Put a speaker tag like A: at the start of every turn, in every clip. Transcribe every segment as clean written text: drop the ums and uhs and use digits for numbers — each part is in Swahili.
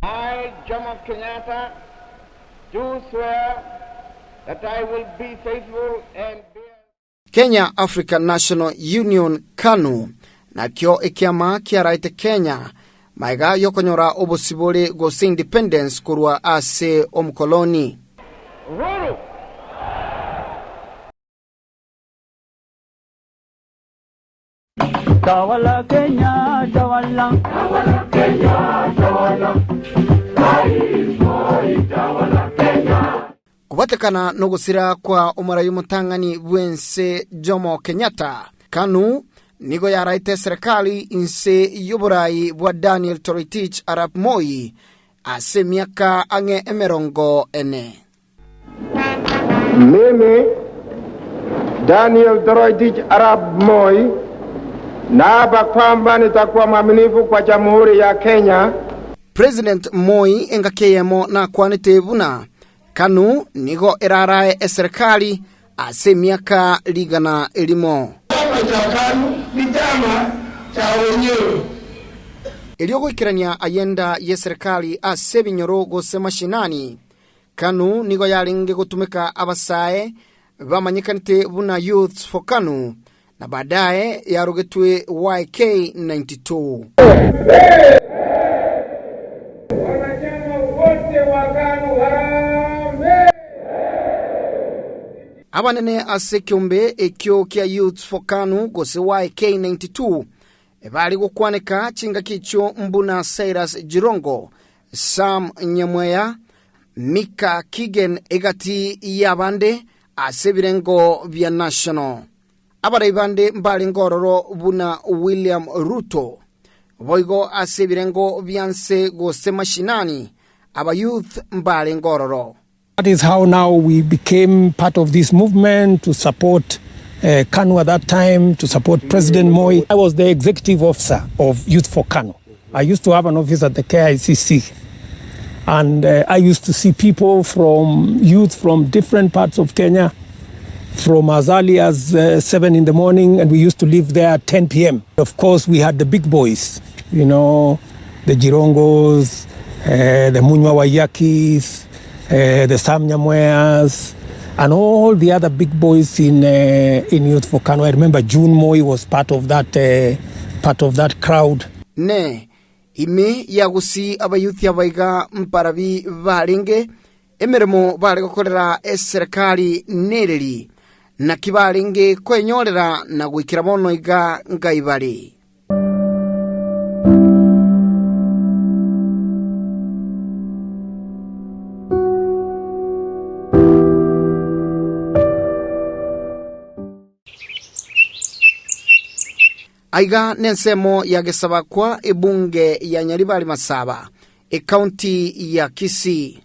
A: I, Jomo Kenyatta, do swear that I will be faithful and bear.
B: Kenya African National Union KANU na kyo ikiama kiaraite Kenya maiga yokonyora obosibole gose independence kurwa ase omukoloni.
A: Uhuru.
C: Tawala Kenya, tawala. Tawala Kenya, tawala.
B: Tawala Kenya. Kubatekana no gusira kwa umarayu mutangani bwense Jomo Kenyatta, KANU nigo yaraite serikali inse yuburai bwa Daniel Toroitich arap Moi ase miaka ange emerongo ene.
D: Mimi Daniel Toroitich arap Moi naapa kwamba nitakuwa mwaminifu kwa Jamhuri ya Kenya.
B: President Moi engakeyemo na kwanite buna KANU nigo erarae serikali ase miaka ligana elimo.
D: KANU ni chama cha wenyewe.
B: Eliogo ikirania ayenda ye serikali ase binyoro gose mashinani. KANU nigo yalinge gutumika abasae bamanyikanite buna Youths for KANU na baadaye yarugetwe YK92.
D: Wanachama wote wa KANU harambee.
B: Abanene ase kiumbe ekyo kia Youths for KANU gose YK92 ebali gukwaneka chinga kicho mbuna Cyrus Jirongo, Sam Nyamweya, Mika Kigen egati yabande ase birengo vya national. Abaribande mbali ngororo buna William Ruto boigo ase birengo byanse gose mashinani aba youth mbali ngororo.
E: That is how now we became part of this movement to support KANU at that time, to support President Moi. I was the executive officer of Youth for KANU. I used to have an office at the KICC. And I used to see people youth from different parts of Kenya, from as early as 7 in the morning, and we used to leave there at 10 p.m. Of course, we had the big boys, you know, the Jirongos, the Munywa Wayakis, the Sam Nyamweyas, and all the other big boys in Youth for KANU. I remember June Moi was part of that crowd.
B: Ne, ime yagusi abayuthi abaiga mparabi balinge emeremo bali gukorera serikali nereri na kibalinge kwenyorera na gwikira bono iga ngaibali. Aiga nensemo ya gesaba kwa ebunge ya Nyaribali Masaba county ya Kisii.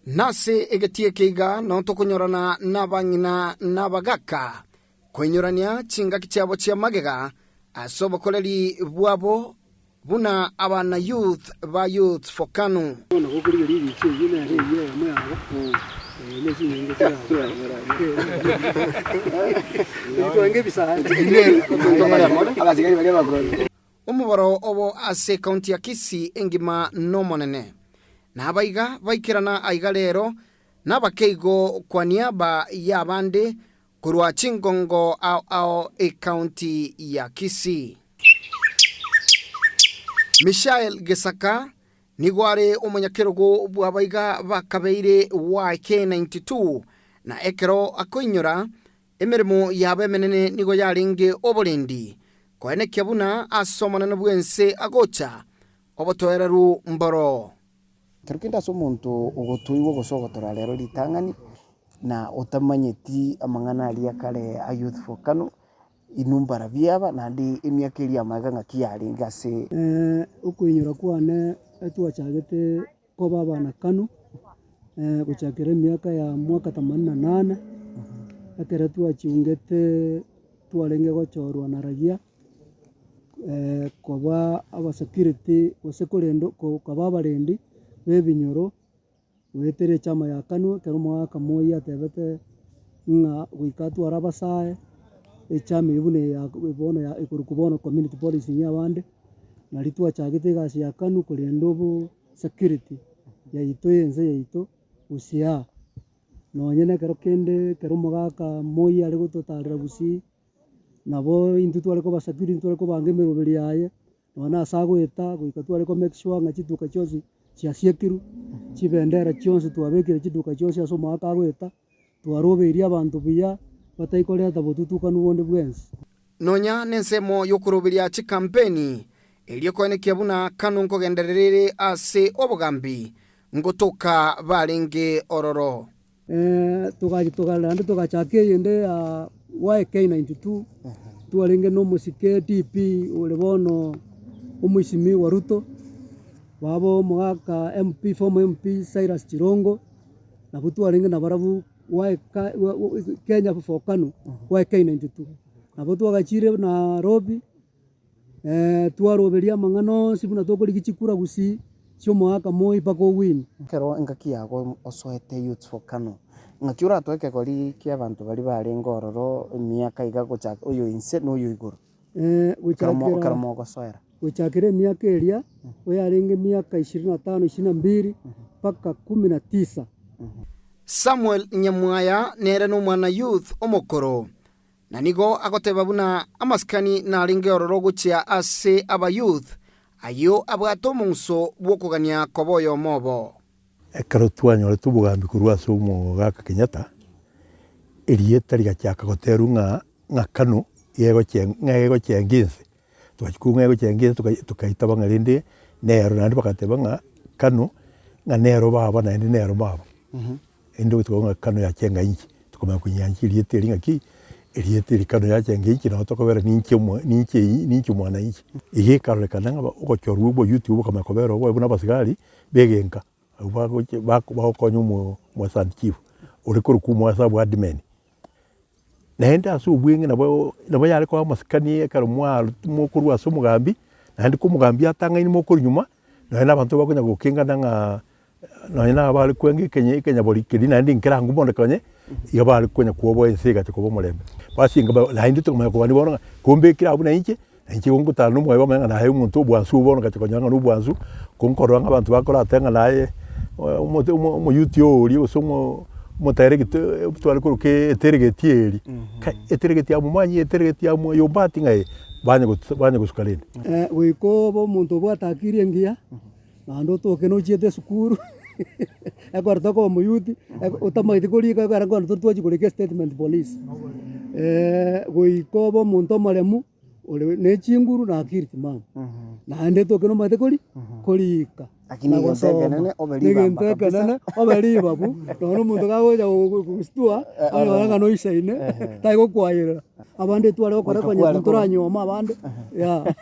B: Nase egetie keiga no tokonyorana nabanyina nabagaka kwenyorania chinga kichabo chia magega asobo koleri bwabo buna abana youth ba Youth for KANU. Umubaro obo ase county ya Kisii engima no monene na abaiga baikirana aiga lero nabakeigo kwa niaba ya bande kurwa chingongo au county ya Kisii. Michael Gesaka nigware umunyakirogo bwabaiga bakabeire YK92 na ekero akoinyora emirimo yabe menene nigo yaringe obolendi kwene kyabuna asomana no bwense agocha obotoereru mboro.
F: Kirukinda so muntu ugotuiwo gosogotora lero litangani na otamanyeti amangana ali akale a Youth for KANU inumbara byaba nandi emyakeri amaganga kiyaringa se
G: ukuinyura kwane etwachagete ko baba na KANU guchakira miaka ya mwaka 88 akere twachiungete twarenge gochorwa na ragia koba aba security wasekolendo ko kababa rendi bebinyoro wetere chama ya KANU kero mwaka moya tebete nga wikatu arabasae echama ibune ya bono ya ikurukubono community policy nya bande na litwa chagite gasi ya KANU kulendo security yaito yense yaito usia nonyene kero kende kero mogaka moi ari gututarira busi nabo intu twari ko basakiri twari ko bange meroberi yaye nona asagweta guika twari ko make sure nga chituka chosi chiasiekiru chibendera chionse twabekire chituka chosi aso mogaka agweta twaroberia abantu buya bataikoreta botutuka nubundi bwensi
B: nonya nensemo yokuroberia chikampeni eliokonekia buna Kanu nkogendererere ase obugambi ngotoka barenge ororo
G: tugalande tugachake yende ya YK92 tuarenge no musike DP ulebono umuisimi wa Ruto babo mwaka MP former MP Cyrus Chirongo na butu arenge na barabu Kenya FOR KANU YK92 na butu agachire na Nairobi tuaroberia mangano sibuna tokori gichikura gusi cyo mwaka moi pako win
F: kero ngaki yago osoete Youths for Kanu ngakiura tweke kori kia abantu bari barenga ororo miaka igagocha uyu inse no uyu iguru karamo gosoera
G: uchakire miaka eria oyarenge miaka 25 22 paka 19
B: Samuel Nyamwaya nere no mwana youth omokoro na nigo agoteba buna amaskani na ringe ororo guchia ase aba youth ayo abwato munso bwokugania koboyo mobo
H: ekaro twanyore tubugambi kurwa sumo gaka Kenyatta erieta rigachaka goteru nga Kanu yego chenginse twachikunga yego chenginse tukaita banga rinde nero nandi bakateba nga Kanu nga nero baba na ndi nero baba endo tukonga Kanu ya chenga inchi tukoma kunyanchi erieta ringa ki erieta Kanu ya chenga inchi na tokobera ninchi mwana inchi ige karole kananga ogochorwa bo YouTube kama kobera bo buna basigari begenka bakonyo mu sanchifu urikuru kumwa sabu admin nenda asu bwingi nabo yale kwa maskani karo mwa mukuru asu mugambi nandi ko mugambi atanga ni mukuru nyuma na abantu bakonya gukinga nanga na bali kwengi Kenya boli kidi nandi nkira ngumone kanye yabali kwenya kuobo ensiga tukobo mulembe basinga na ndi tukuma ko bani bona kumbe kira abuna inche nchi wongo tanu mwe bamenga na hayo muntu bwansu bona katikonyanga n'ubwansu konkoro abantu bakora atenga naye mu YouTube uri usomo motaregete twari kuruke eteregetieri eteregeti ya mumanyi eteregeti ya yombati ngai banye gusukaleni
G: wiko bo muntu bwatakirie ngia nando toke no chiete sukuru akwarta ko mu youth utamaiti kurika gara ngo twachi kurike statement police wiko bo muntu maremu ole ne chinguru na kirti mama na ande toke no mate kurika
F: akini ngentekenene
G: oberiba bu no muntu gagoja gustua aranga no isaine taigo kwayira abande tware okora kwanya kunturanyoma abande ya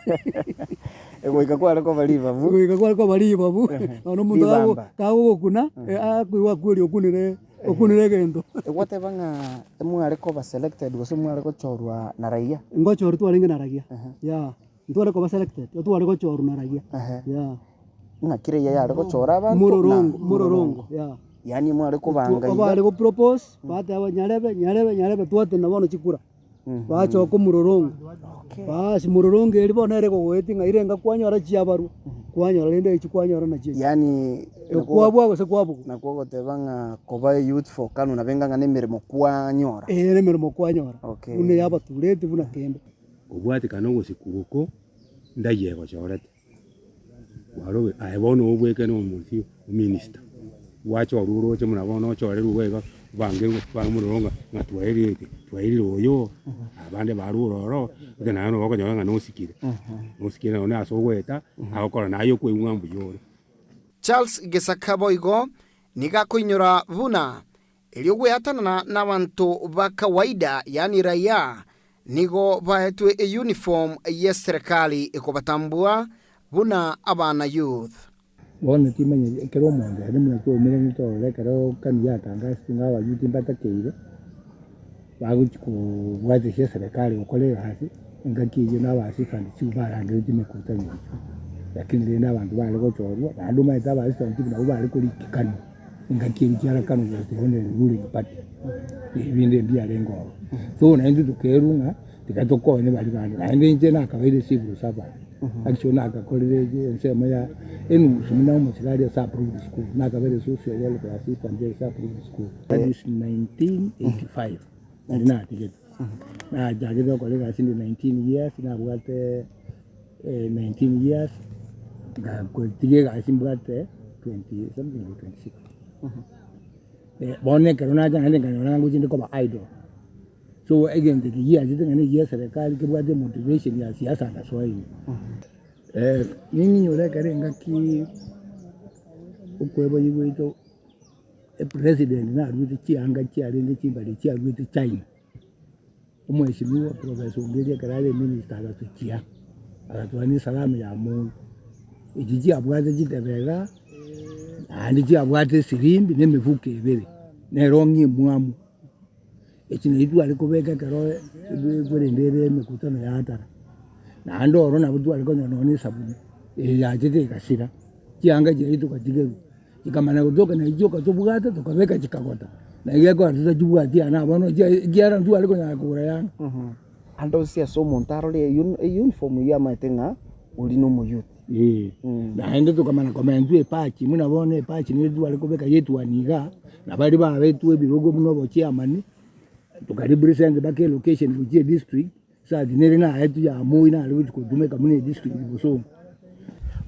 F: egoika kware ko bariba bu no muntu gago kuna akwiwa kwiri okunire gendo egwate banga mware ko ba selected goso mware ko chorwa na raia
G: ngochorwa twaringe na raia ya tware ko ba selected tware ko chorwa na raia ya
F: ngakire yari ko chora abantu
G: murorongo ya
F: yani mware ko banga
G: bari ko propose bata nyarebe twate na bono chikura bacho ko murorongo basi murorongo eri bono ere ko wetinga irenga kwanyora chiabaru kwanyora lende chikwanyora na chiya
F: yani
G: kwabwa se kwabu
F: na ko tebanga ko ba Youth for Kanu na benga ngane mirimo kwanyora
G: mirimo kwanyora une yaba tulete buna kende
I: obwati kanongo sikuko ndaye ko chorete waro aibono obweke no multi minister wacho ruro che muna bono chore ruwega bange bamuronga ngatwairi oyo abande baruro ngana no bako nyanga no sikire no aso gweta akora nayo kwe umambu yoro
B: Charles Gesakaboigo niga kuinyora buna eliogwe atana n'abantu ba kawaida yani raia nigo bahetwe uniform ya serikali ikobatambua buna abana youth
E: bona timanye kero monde nimwe ko mire to le kero Kanu yatanga singa wa youth mbatakeire baguchiko bwaje serikali ukole hasi ngakije n'abasi kandi cyubarange ujime kutanye lakini le n'abantu bali ko chorwa bandu maita bali stanti na bali ko Kanu ngakije cyara Kanu zote hone buri pati ibinde bya lengo so na ndi tukerunga
I: tikatokonye bali bana naende nje nakabere civil servant actually nakakorere ensema ya sumina musikali sa approved school nakabere social welfare assistant ya sa approved school that is 1985 na ticket na jagiro kolega sindi 19 years na bwate 19 years ga ko tigega simbwate 20 something like 26 bone karona jana ngana nguji ndiko ba idol. So again the year ngani year serikali kibwate motivation ya siasa na Swahili nini nyole kare ngaki ukwebo yigwito president na ruti chianga chialenge chimbali chiagwito China umweshimiwa professor Ngeli karale minister agatuchia agatwani salamu ya Mungu ijiji abwate jitebera andi chiabwate sirimbi nemivuke ibere nerongi mwamu ekinitu alikobeka karo kurendere mikutano ya hatara na andoro na butu aliko noni sabuni ya jete kasira kianga jitu katige kikamana kutoka na ijoka tobugata tukabeka chikagota na yego atujubwati ana bono giara ndu aliko na kura yana
F: ando sia so montaro le uniform ya matenga ulino mu youth
I: na ende tukamana komendu epachi muna bone epachi ni ndu alikobeka yetu aniga na bali ba betu ebirogo muno bochi amani tukariburisenge bake location bujie district sa dinere na hetu ya moina ali kudume kamune district buso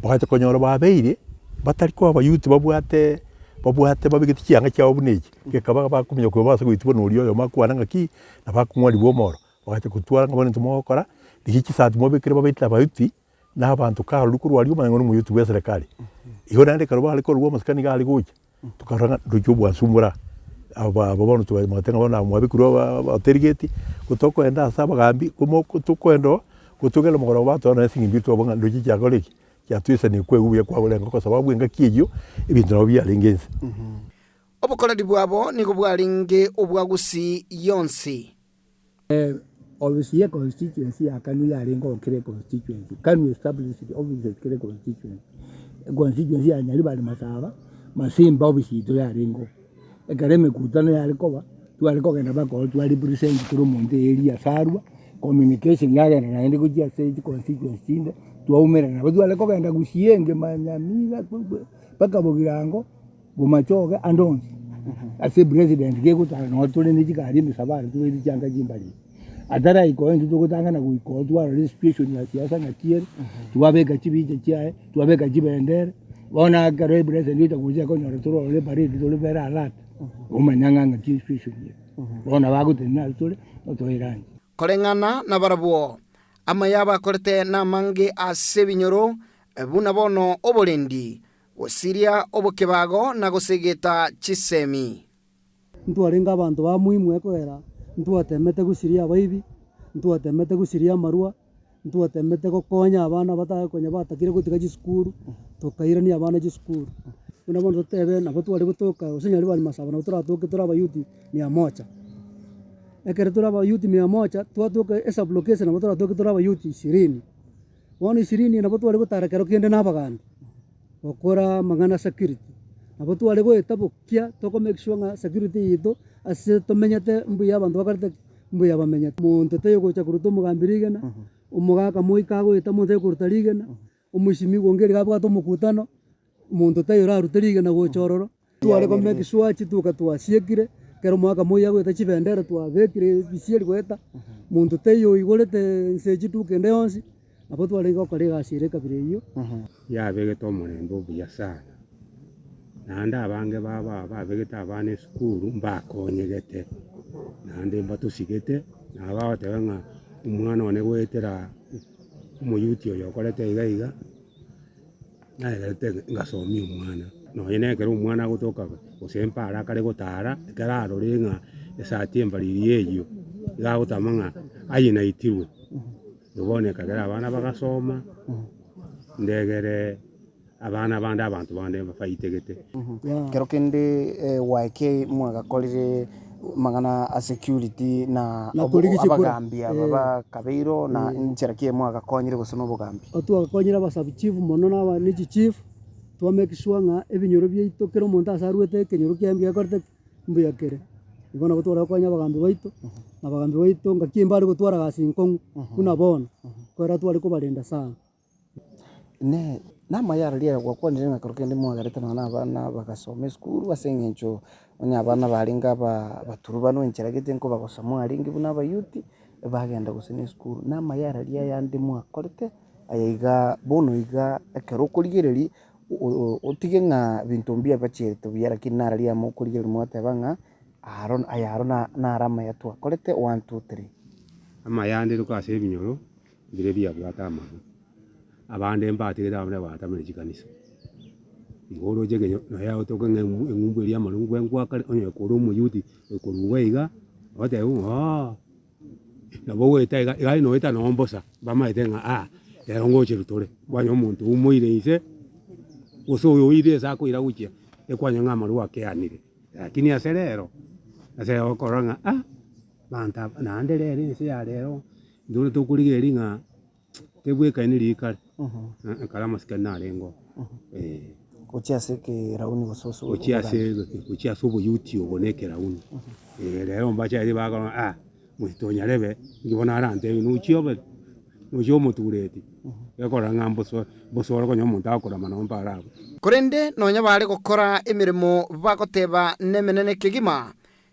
H: bakate konyoro babeire batariko aba youth babwate babigiti kianga cyabo buneki kekaba bakumenya ko basa kwitibona uriyo yo makwana ngaki na bakumwari bomoro bakate kutwara ngabone tumokora dikiki sati mobekere babitla bayuti na abantu ka rukuru wari umango mu youth wa serikali iho nande karoba aliko ruwo maskani gali guke tukaranga ndujubwa sumura aba babona tuba matenga bona mwabikuru baterigeti kutoko enda saba gambi kumoko tukwendo kutugela mugoro bato na singi bitu abanga ndoki cyagoleki cyatwisa ni kwe ubuye kwa bulenga ko sababu enga kiyo ibintu nabo byalengenze
B: obukoledi bwabo niko bwalinge obwagusi yonsi
I: obviously a constituency akanu ya lengo kire constituency can establish the obviously kire constituency ya nyali bali masaba masimba obviously to ya lengo ekareme kutano ya likoba tualiko kenda bako tuali present kuro monte area sarwa communication yale na ende kujia stage constituency inde tuaumera na tualiko kenda gusienge manyamira paka bogirango gumachoke andonzi ase president ke kutana no tole ni jikari misabari tuwe changa jimbali atara iko ende tukutanga na kuiko tuwa registration ya siasa na tieri tuwabeka chibije chiae tuwabeka chibendere bona kare president itakuja konyo retoro le parade tole vera alat umanyanga registration bona bagutena tole otoirani
B: kolengana na barabuo amayaba korete na mange asebinyoro buna bono obolendi osiria obokebago na gusegeta chisemi
G: ntwarenga abantu ba muhimu ekwera ntwatemete gusiria abaibi ntwatemete gusiria marua ntwatemete gokonya abana batakonya batakire gutika gisukuru tukairani abana gisukuru una bono tebe na batu bali gutoka usinyali bali masaba na turatoke turaba yuti 100 ekere turaba yuti 100 twatoke esa blockage na turatoke turaba yuti 20 woni 20 na batu bali gutarekero kende nabaganda okora magana security na batu bali goetabukia toko make sure nga security yito ase tomenyate mbuya abantu bakarite mbuya bamenyate muntu teyo gocha kuruto mugambirigena umugaka moika goeta muntu kurutarigena umushimi gongeri gabwa to mukutano muntu teyo rarutarigena gochororo twale ko make sure chituka twasiekire kero mwaka moya goeta chibendera twabekire bisieri goeta muntu teyo igorete nseji tukende onsi apo twale gokore gasire kabire iyo
I: yabege to murembo buya sana nanda abange baba babegeta abane skuru mbakonyegete nande mbatusigete naba tebenga umwana one gwetera umuyuti oyo korete igaiga naerete ngasomi umwana no yene kero umwana gutoka osempa ara kare gotara kararo ringa esati embariri eyo gagutamanga ayina itirwe ubone kagera abana bagasoma ndegere abana bande abantu bande bafaitegete
F: kero kende YK mwagakorire magana a security na abagambia baba kabeiro na inchera kie mwagakonyire gusono bugambi
G: twagakonyira basabu chief mono na ni chief twa make sure nga ebinyoro byeito kero monta asarwete kenyoro kiambia korte mbuyakere igona gutwara kwanya bagambi baitu na bagambi baitu ngakimba ari gutwara gasinkongu kuna bona kwera twari kubarenda sana
F: ne nama yaralia kwa kwa ndinga korokende mwagareta na abana bagasome skuru basengencho onya abana balinga baturu bano encheragete nko bagosoma alingi buna bayuti bagenda gusene skuru nama yaralia yandi mwakorete ayiga bono iga ekero kurigereri otige nga bintu mbia bachete byara kinaralia mo kurigereri mwate banga ayarona na arama yatwa korete 1 2 3
I: ama yandi rukase binyoro bire bya bwatama abande mbatigera abane batamire jikanisa ngoro jege no ya otoke ngumbu elia malungu engwaka onye kuru mu yuti kuru weiga ote na bowe iga no eta no mbosa bama itenga erongo chirutore wanyo muntu umuire ise uso uire sa kuira uchi ekwanyo ngama ruwa keanire lakini aserero koranga banta na andere ni se arero ndure to kurigeri nga tebweka ni rikare kala maskana rengo
F: uchiase ke rauni gososo
I: uchiase ubo yuti uboneke rauni rero mbacha iri bagona mutonya rebe ngibona arante nuchiobe nuchio mutureti yakora ngambo bosoro konyo muntu akora manomba arabo
B: kurende nonya bari gukora emirimo bagoteba nemenene kigima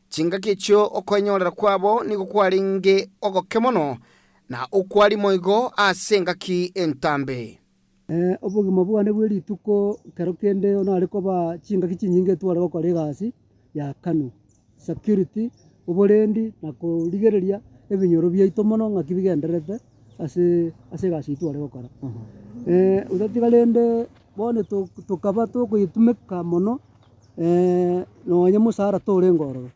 B: chinga kicho okonyorera kwabo ni gukwaringe ogokemono na ukwari moigo asenga ki entambe
G: obugima bwane bweri tuko karokende ona ariko ba chinga kichinyinge tware gukora gasi ya Kanu security uborendi na kurigereria ebinyoro byaito mono ngakibigenderete ase gasi tware gukora utatigalende bone tukaba tukuitumika mono no nyamusara tore ngoro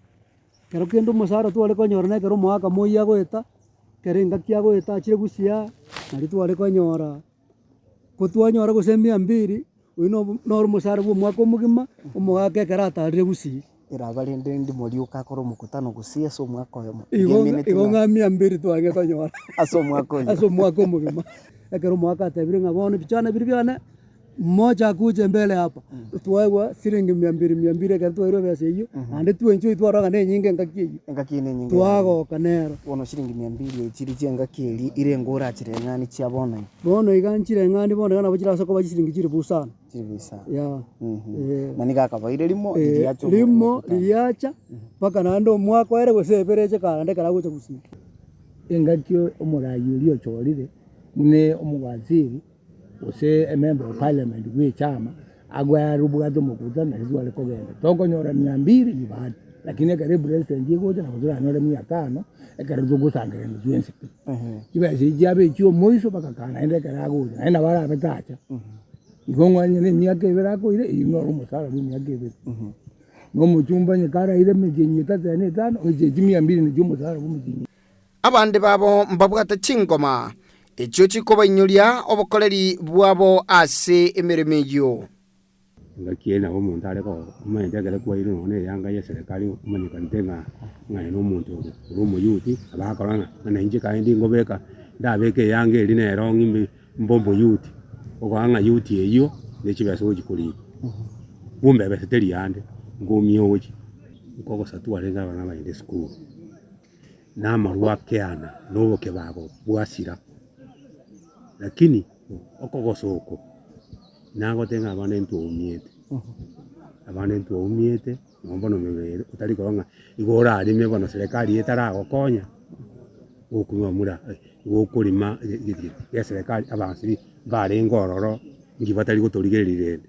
G: karokende musara tware konyora na kero mwaka moya gweta kerenga kiago etachire gusia nari tware konyora kutwanyora gusembia mbiri uino no musara bwo mwaka mugima umugake karata gusi
F: irabarende ndi muri ukakoro mukutano gusia so mwaka yo
G: igonga mia mbiri twage konyora
F: aso mwaka mugima ekero mwaka tabire ngabone bichana biri byana moja kuje mbele hapa tuwaigwa siringi 200 kandi twairo bese iyo ande tuenjo itwaraga ne nyinge ngakine nyinge
G: twago kanero
F: wono shiringi 200 chiri chenga kiri ire ngora chirengani chia bona
G: bono iganchire ngani bona kana bachira soko bachiringi chiri busana ya
F: maniga kabaire
G: limo liliacha paka nando mwako ere gwesebereche kandi karagucha gusika
J: engakyo omurayuri ochorire mune omugwaziri ose a member of parliament we chama agwa rubugato mukuta na hizo wale kogenda toko nyora 200 ni bad lakini kare president yego na kuzura nyora 500 ekare zugo sangere ni juense kiba si jabe chio moiso baka kana ende karago ena bara betacha igonwa nyene nyake berako ile inoro musara ni nyake be no muchumba nyakara ile mjenyi tane tano je 200 ni jumo sara bumujinyi
B: abande babo mbabwata chingoma echo chikoba inyoria obokoleri bwabo ase emeremeyo
I: ngakiena omuntu areko umende gele kwa ino ne yanga ya serikali umanyika ntenga ngai no muntu rumo yuti abakoranga na inje kandi ngobeka ndabeke yange line erongi mbombo yuti okanga yuti eyo nechibaso gikuri bumbe beseteri yande ngomyo ochi ukoko satu alenga bana bainde school na marwa keana nobo kebabo bwasira lakini okogosoko nango tenga abanentu umiete nombono mebere utari konga igora ari mebono serikali etara gokonya okunywa mura gokurima ya serikali abansi bari ngororo ngibatari gutorigerire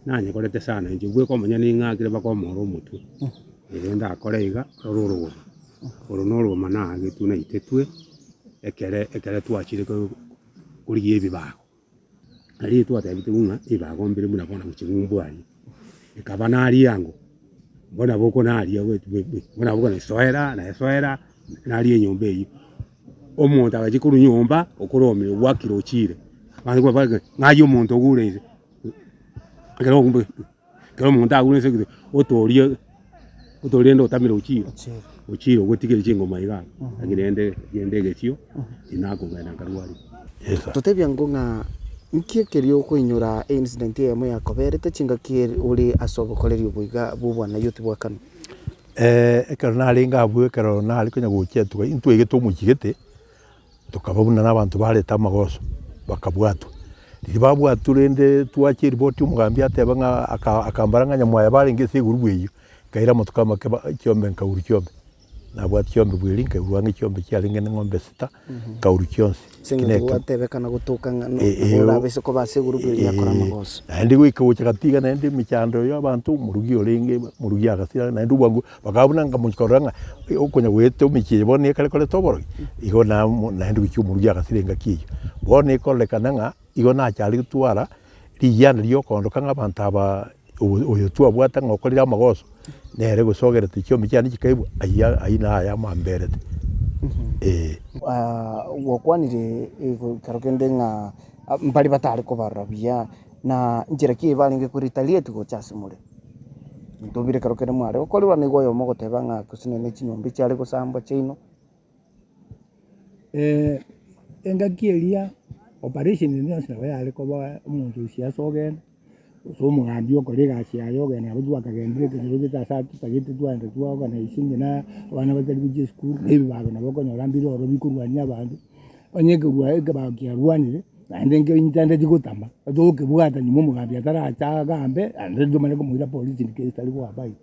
I: nanye korete sana nje bwe komanya ningakire bakomoro mutu enda akoreiga ororo mana gituna itetwe ekere twachire kuriye bibago ari twatabite bunga ibago mbere muna bona kuchibumbwani ikabana ari yango bona boko na ari yawe bona boko na soera na ari nyombe yi omuntu agakuru nyomba okurome wakiro chire bandi kwa baga ngayo umuntu ogureze akero ngumbe kero umuntu agureze kide otorie ndo tamira uchiro gutigire chingo maiga agirende gechio inako ngana karwari
F: tutebya ngonga nkiekerio kuinyura incident yemo ya koberete chinga kiri uri asobokolerio buiga bubwana youth bwa Kanu
H: ekero narenga abwo ekero nari konya gokia intwege tumuchigete tukababuna n'abantu bareta amagoso bakabwatwa riri babwatwa rende twache report umugambi ateba nga akambara nga nyamwaya barengese iguru eyo kaira mutukama kyombe nkauru kyombe nabwati kyombe bwirinka urwange kyombe cyarenge n'ingombe sita kauru kyonse
F: kineka atebekana gutuka urabese ko base iguru bwiri yakora amagoso
H: ndi gwikabucha katiga nende michando y'abantu murugi orenge murugi agasira nende ubwangu bakabuna nga mukoranga okonya gwete umikiye bone kale kole toboro igo na nende bicu murugi agasira nga kiyo bone kolekana nga igo na cyari gutwara riyana ryo kondoka nk'abantu aba uyu twabwata ngokorira amagoso nere gusogera tikyo micyani kikaibu ayina aya mamberete
F: wokwanire karokende nga mbali batari ko barabia na njira ki balinge ku retaliate go chasimure ndobire karokende mware okori bane goyo mo goteba nga kusinene chinyombe cyari gusamba chino
J: engakielia operation ni nsa bayale ko ba umuntu siyasogenda so mugambi okorega cyayoga na abudwa kagendere kero gita tagite twande twaga na ishinge na abana batari bije school nebi bago na boko nyarambiro oro bikurwanya abantu onyeke ruaye bagia rwanire ande nge intande digotamba adoke bwata ni mugambi atara agambe ande domane ko muira police ni ke tali kwa bai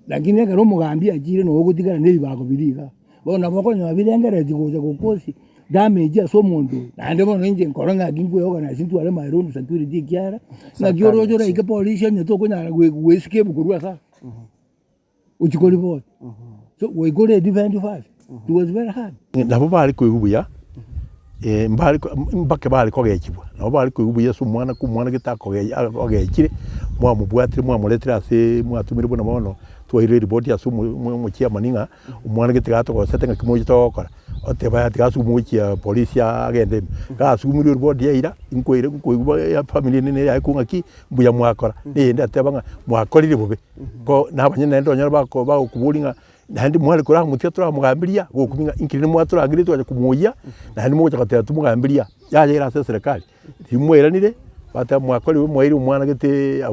J: lakini kero mugambi ajire no gutigana nebi bago biriga bona boko nyabirengere digoje kokosi damage so mundu nande bono nje nkoronga gingwe yoga na sintu ale mairundu security kiara na gioro jora ike police nyo to kunya we escape kurwa sa uchikoli bo so we go to defend 25 it was very hard
H: nabo bali kuigubuya mbali mbake bali kogekibwa nabo bali kuigubuya so mwana ku mwana gitako ogekire mwa mubwatire mwa muletira ase mwatumire bona bono twahire report ya so mu chiamaninga umwana gitigato ko setenga kimoji to gukora oteba yatigasu mukia polisi agende gasumuri report ya ira inkoire kuiguba ya family nene ya kungaki mbuya mwakora nende ateba nga mwakorire bobe ko nabanye nendo nyara bako ba kubulinga nandi mwale kora mutia tura mugambiria gokuminga inkirine mwatura agire twaje kumuya nandi mo cyakatera tumugambiria yaje ira serikali rimweranire bata mwakori mwairi umwana gete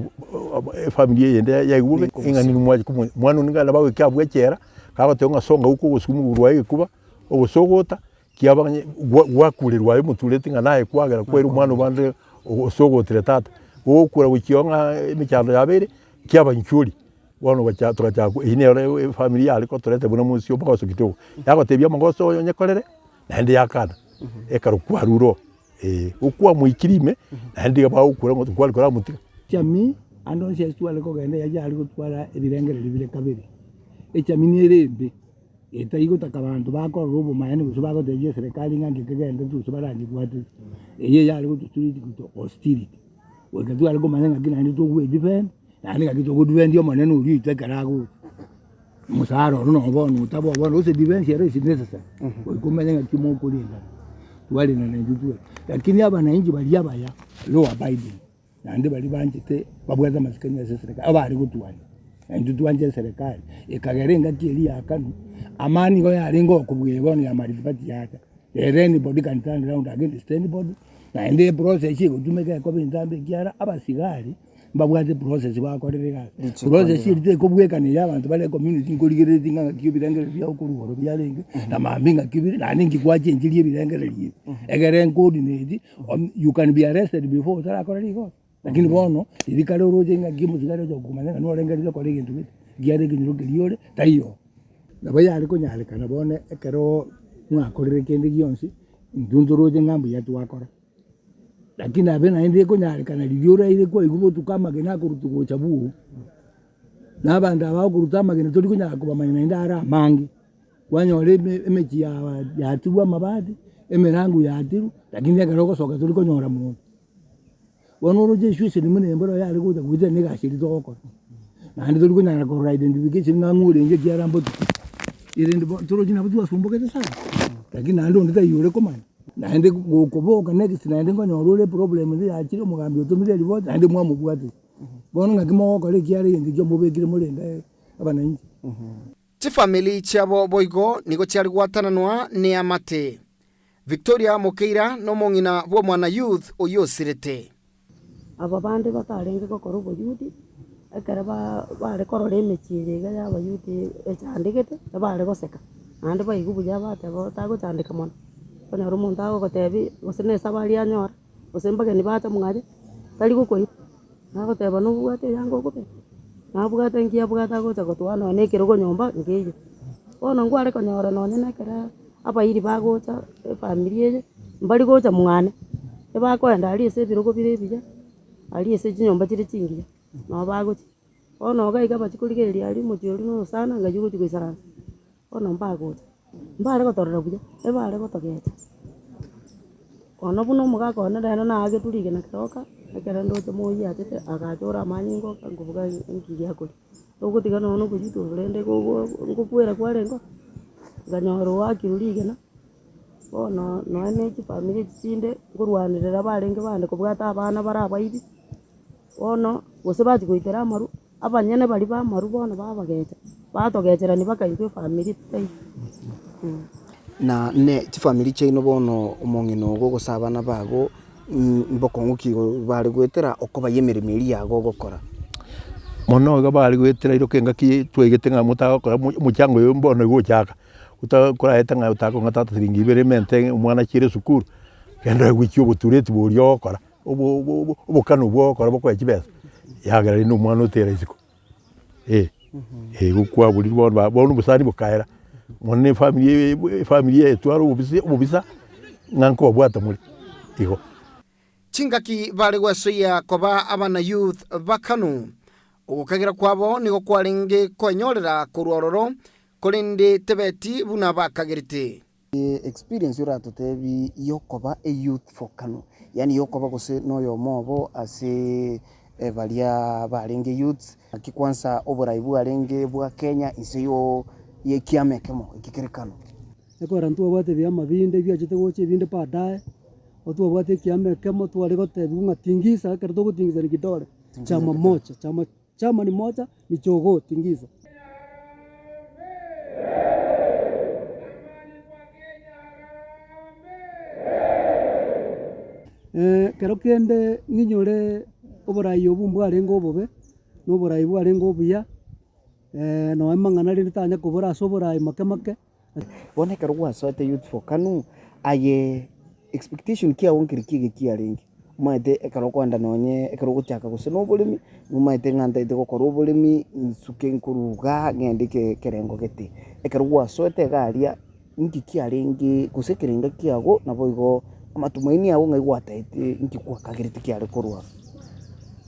H: family yende yaigube ingani mwaje mwana ningala bawe kyabwe cyera kabatenga songa uko gusumu urwaye kuba obusogota kiabanye gwakurirwaye muturete nga naye kwagera kwera umwana bande osogotire tata okura gukionga imicyando yabere kiabancyuri wano bacyatura cyako ine family yaliko turete buna munsi yo bakoso kitoko yakotebya amagoso yonyekorere nande yakana ekarukwaruro ukwa muikirime nande baukura ngo twalukora mutika
J: cyami andonse twale ko gende yajali gutwara ibirengere libire kabiri echamini erembe etayigo takabantu bako robo mayani busubago teje serikali ngange kegende tusubarangi kwati eye yali kuturiti kuto hostility wekatu aliko manenga kina ndi to we defend yani ngakito go defend yo maneno uri itekarago musaro no bono utabo bono use defense yere is necessary wekumenya kimo kulinda wali na ndutu lakini aba na inji bali abaya lo abiding nandi bali banjite babwaza masikanya serikali abari gutwani ndutu wanje serikali ikagerenga kiri yakanu amani go yaringo kubwebona ya marifati yaka anybody can turn around against anybody na ende process iko tumeka ko bintambe kiara abasigari mbabwaze process bakorerega process ite kubweka ni abantu bale community ngoligerezi nga kibirengere bya okuruhoro byarenge na mambinga kibiri na ningi kwaje njiri birengere liye egere coordinate you can be arrested before tara korerigo lakini bono ibikale roje nga gimu zigare zo kumanya no rengere zo korege ntu giare ginyiro giliore tayo nabaya ariko nyalekana bone ekero mwakorere kende gionsi ndunduroje ngambu yatu wakora lakini abena ende kunyalekana liora ile kwa igubo tukama gena kurutugo chabu nabanda bakurutama gena toli kunyala kubamanya nenda ara mangi wanyole emechi ya tuwa mabadi emerangu ya atiru lakini yakaroko soka toli kunyora mu wanoroje shwise limune mboro ya alikuja kuja nega shiri toko na ndi toli kunyala ko identification ngangure nje kiarambo ile ndi tolo jina butu sumbokete sana lakini ando ndita yore komana naende kuboka next naende ngonyorule problem ndi akiri mugambi otumire report naende mwa mubwate bono ngakimo ko le kiari ndi jombo bekire mulenda abana nyi
B: chifamily chabo boigo nigo cyari gwatananwa ni amate Victoria Mokeira no mongina bo mwana youth oyosirete
K: aba bande batarenge ko korobo youth ekere bare korora emechiri iga ya abayuthi echandikete bare goseka ande baigu buya bateba otagochandika mono onyora omonto agogotebi gose na esabari anyora gose mbageni bacha mung'ache tari gokoiba nagoteba nobwate yango okobe nabwate nki abwate agocha gotwara nonye ekerogo nyomba nkeiyo bono ngware konyora nonye na ekere abairi bagocha efamiri eye mbari gocha mng'ane ebakoenda aria ase ebirogo bire ebiya aria ase chinyomba chire chingiya nabo bagochi bono iga iga bachikorigereria aria omochio oria na osana ng'ai ogochi goisaransa bono mbagocha mbare gotorora buya ebare gotogecha ono buna omogaka one rero naagete rigena keroka ekero ndoche moi achete agachora amanyingo ngobuga enki giakori ogotiga nono ogochita oborende ngokwera kwarengo nganyora oakirwa rigena bono noe na echifamiri echi chinde ngorwanerera barenge bande kobwata abana bare abaibi bono gose bachi goitera amaru abanyene bari bamaru bono babagecha batogecherani mpaka intwe efamiri totaibi.
F: Na ne chifamiri chaino bono omong'ina ogo gose abana bago mbokong'uki bare gwetera oko bayemeremo eria yago ogokora
H: mono iga bare gwetera iroke ngaki twegete ng'a motagokora omochango oyo mbono igochaka utakoraete ng'a otakong'a tata siringi 2 mente omwana chire esukuru kenda gwichi obotureti boria ogokora obokano bwogokora bokoa chibesa yagera rinde omwana otera isiko gokwabori bono obosani bokaera mono na efamiri etwara obobisa ng'a nkobabwata muri igo
B: chingaki bare gwesoya koba abana youth bakanu ogokagera kwabo nigo kwarenge konyorera korororo korinde tebeti buna bakagerite
F: experience uratotebi yokoba youth for Kanu yani yokoba gose noyo mobo ase baria barenge youths akikwansa oboraibu arenge bwa Kenya iseyo yekiamekemo ikikerekano
G: ekora ntwabwate byama binde byachete goche binde padaye otwabwate kiamekemo twari gotebi ng'atingisa ekero togotingisa ni kidole chama moja chama ni moja ni chogo tingisa kero kende ng'inyore oborai obu mbwarenge obobe na oborai bwarenge obuya noe mang'ana rinde tanya kobora ase oborai make
F: bono ekero gwasoete youth for Kanu aye expectation kiago nkeri kiege kiarenge omaete ekero kwenda nonye ekero gochaka gose na oboremi omaete ng'antaete gokora oboremi nsuke nkoruga ng'ende kerengo gete ekero gwasoete garia nki kiarenge gose ekerenga kiago nabo igo amatumaini yago ng'ai gwataete nki gwakagerete kiare korwa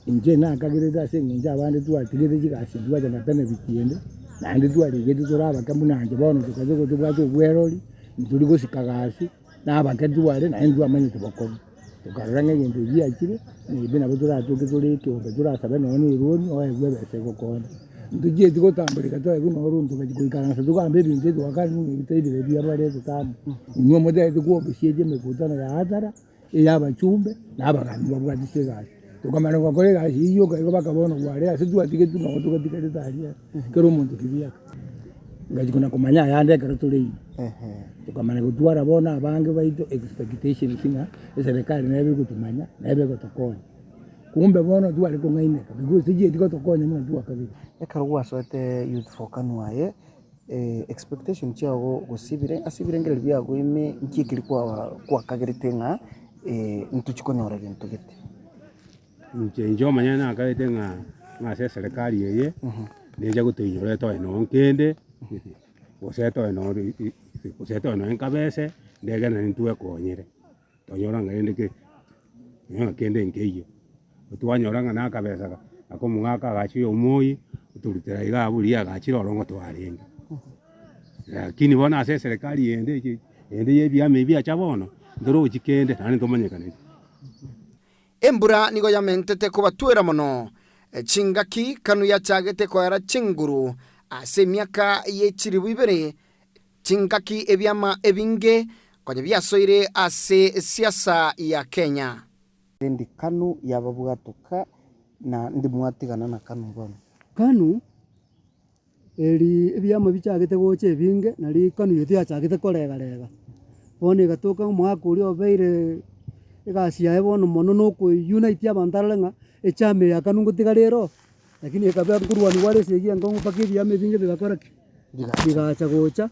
J: inche nakagerete ase eng'encho abande twatigete chigasi twacha na benefit ende naende twarigete torabake munanche bono tokache gotobwate obwerori nturi gosika gasi nabake tware naende twamanyete bokobi tokarora ng'egento giachire neibe nabo toratoke tore ekeombe torasabe nonye eroni oegwe ebesa egokonda ntochieti gotamboreka toegu noro ntokagoikaransa togamba ebinto etwakare ng'ebitaibire biabarete tamo inwe motaete kuombesiete emekutano ya hadhara eyabachumbe nabagani babwatise egasi tokamana gwakora egasi iyo kaigo bakabono gware ase twatigetu nogo togatigarete aria kero omonto kibiaka ngachikona komanya ayande ekero toreine tokamana gotwara bono abange baito expectations ng'a eserikali nebe gotumanya nebe gotokonya kumbe bono tware kong'aineka because chieti gotokonya muna twakabiri
F: ekero gwasoete youth for Kanu aye expectation chiago gosibire asibirengeri biago ime nki ekeri kwakagerete ng'a ntochikonyora gento gete
I: inche omanya nakaete ng'a ase eserikali eye necha gotoinyora etoe no nkende gose etoe no enkabese ndegena nintwekonyere tonyora ng'a rende nyora kende nkeiyo otwanyora ng'a nakabesa akomung'aka agachi omoi otorutera iga aburi agachire orongo twarenge lakini bono ase eserikali ende yebiama ebiacha bono ndoro ochikende nane ntomanyekanete
B: embura nigo yamentete kubatwera mono chingaki Kanu yachagete koera chinguru ase miaka yechiribu ibere chingaki ebyama ebinge konya byasoire ase siasa ya Kenya
F: ndi Kanu yababwatuka na ndi mwatigana na Kanu bono
G: Kanu eri ebyama bichagete goche ebinge nari Kanu yote yachagete koregarega bono igatoka omwaka oria obeire egasi yae bono mono noko unite abantu arale ng'a echama ya Kanu ngotiga rero lakini ikabea kurwani wale segia ngongo paketi ya mebinge bigakora bigacha gocha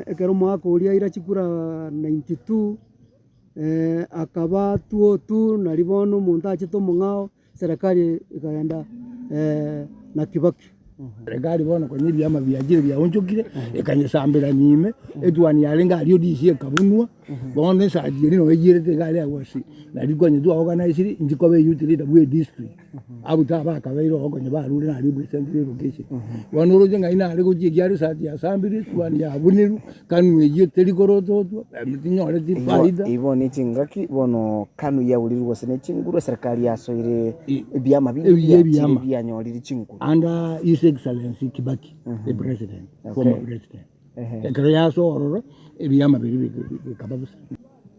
G: ekero mwaka uria ira chikura 92 akaba tu na ribono muntu achito mungao serikali ikaenda na Kibaki
J: serikali bona kwa nyiri ama biajiri bya onjokire ekanyesambira nyime edwani yalenga alio disi ekabunwa bona sajiri no ejire tegale awasi na ligonye dwa organize ndikobe youth leader we district abuta bakabeiro ogonye barure na libre centre location wanoroje ngaina ali kujigyari sati ya sambiri twani ya buniru kanu eje telikoroto mutinyore di faida
F: ibone chingaki bono kanu ya uliru wasene chinguru serikali yasoire ebyama bya nyoriri chinguru
J: anda His Excellency Kibaki the president former president ekero yaso ororo ebyama biri kababusa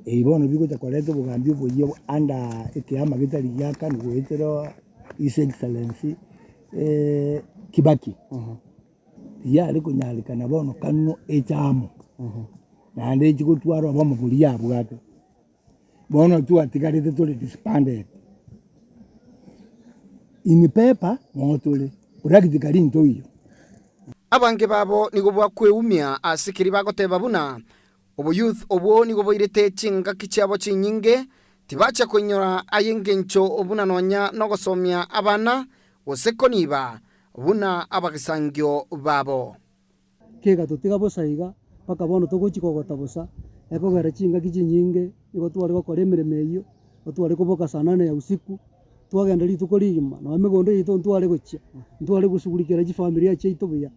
J: ibono biko chakoleto bugambyo boye anda ekyama bitali yaka ngwetero His Excellency Kibaki yali kunyalikana bono kanu ekyamo nande chikutwaro abamubuli yabo gato bono tu atigarite tole disbanded in paper motole uragitikari ntoyo
B: abange babo nigo bwakweumia asikiri bagoteba buna obo youth obo nigo boirete chingaki cyabo chinyinge tibacha kunyora ayengencho obuna nonya no gosomia abana osekoniba buna abagisangyo babo
G: kega tutiga bosaiga paka bono togochikogota bosa ekogera chingaki chinyinge nigo twari gokora emireme iyo twari kuboka saa 8 ya usiku twagenda rituko rigima na migondo yito ntware gochia ntware gusugulikira ji familia cheito buya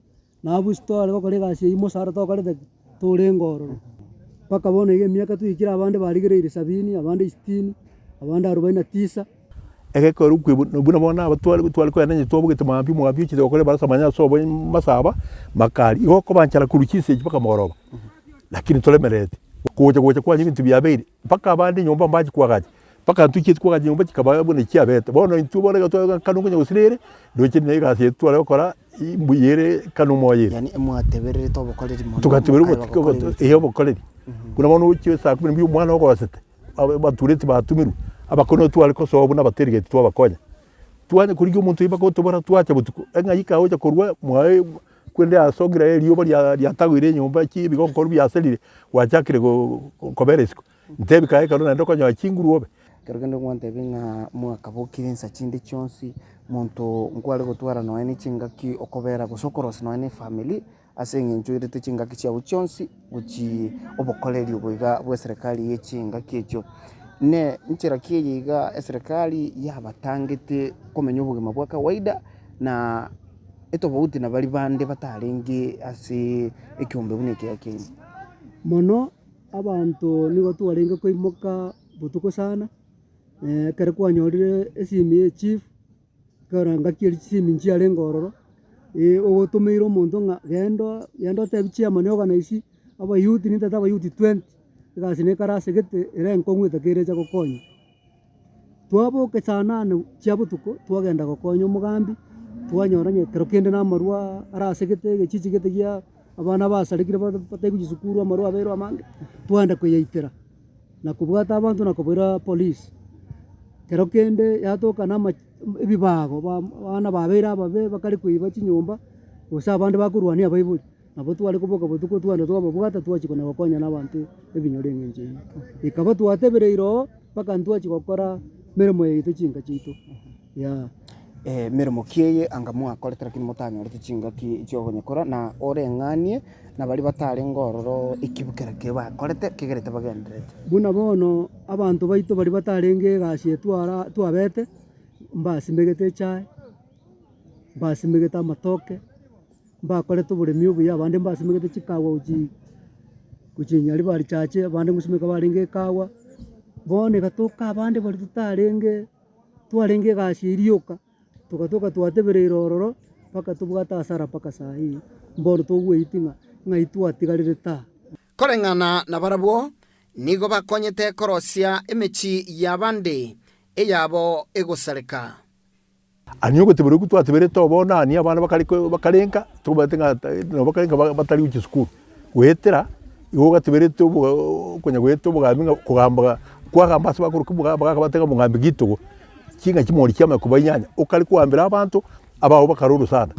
G: na abu stware gokora gasi imo sara tokore tore ngororo paka bono ige miaka tuyikira abande barigereire 70 abande 60 abande 49
H: egekora buna bona abatwari ko yananye tobugite mambi mu abyo kize gokore barasa manya sobo masaba makari igoko banchara kurukise paka moroba lakini tolemerete kuja kwa nyintu byabeire paka abande nyomba mbaji kwagaje paka tuki twaka nyomba kikaba bone kiabete bono intubona gato kanu kunya usirere doche ne gase twara gokora imbuyere kanu moyere
F: yani mwateberere tobokoreri
H: mo tukatubere ubutiko iyo bokoreri kuna bono ukiwe saa 12 umwana ogosete abaturete batumiru abakono twari ko sobo n'abaterigeti twabakonya twanye kuri umuntu ibako tubara twacha butuko engayika hoja korwa mwae kwende asogira eliyo bali yatagwire nyomba kibigo nkoro byaselire wachakire koberesiko ntebikaye karona ndoko nya kinguruobe
F: karugendo gwante binga mwaka bokirensa chinde chonsi muntu nkwale gutwara no ene chingaki okobera gusokorosa no ene family asenge njoirete chingaki cya uchonsi uchi obokoleri ubwiga bwa serikali yechingaki echo ne nchira kiyiga serikali yabatangite komenya ubugima bwa kawaida na eto bauti na bali bande batarenge ase ekyombe buneke yake
G: mono abantu nigo tuwarenga koimoka butuko sana kare kwanyorire esimi chief karanga kiri simi nchi ale ngororo ogotumeiro muntu nga gendo tebichia mane organize aba youth ni tata aba youth 20 gasine karase gete ere nkongwete kere cha gokonya twabo kesana ne chiabutuko twagenda gokonya umugambi twanyoranye kero kende na marua arase gete gechichi gete gya abana basarikire bategu sukuru amarua abero amange twanda kuyitira na kubwata abantu na kubira police kero kende yatoka na ibibago bana babera babe bakari kuiba chinyomba usa abandi bakurwania baibu nabo twali kuboka butuko twanda twababwata twachikona bakonya n'abantu ebinyore ngenje ikaba twatebereiro paka ntwachi gukora mirimo yito chinga chito ya
F: mirimo kiye angamwa koletera kini mutanyo rete chinga ki cyo nyakora na orenganie na bali batare ngororo ikibukera ke bakorete kigerete bagenderete
G: buna bono abantu baito bali batarenge gashie twabete mbasi mbegete chai mbasi mbegete amatoke mbakorete buremi ubuya abandi mbasi mbegete chikawa kuchinyari bali chache abandi musumeka barenge kawa bone gatoka abandi bali tutarenge twarenge gashie irioka tukatoka twateberera ororo paka tubwata asara paka sahi mboro tugwitinga ngaitu tigarire ta
B: korengana na barabwo nigo bakonyete korosia emechi yabande eyabo egosareka
H: anyogo tebere kutwatebere tobona ni abana bakarenka tubatenga no bakarenka batari uchi school wetera iwo gatebere tubo kunya gweto bugaminga kugamba kwagamba sabakuru kubuga bagabatega mungambi gito kinga kimori cyama kubanyanya ukari kuambira abantu abaho bakaruru sana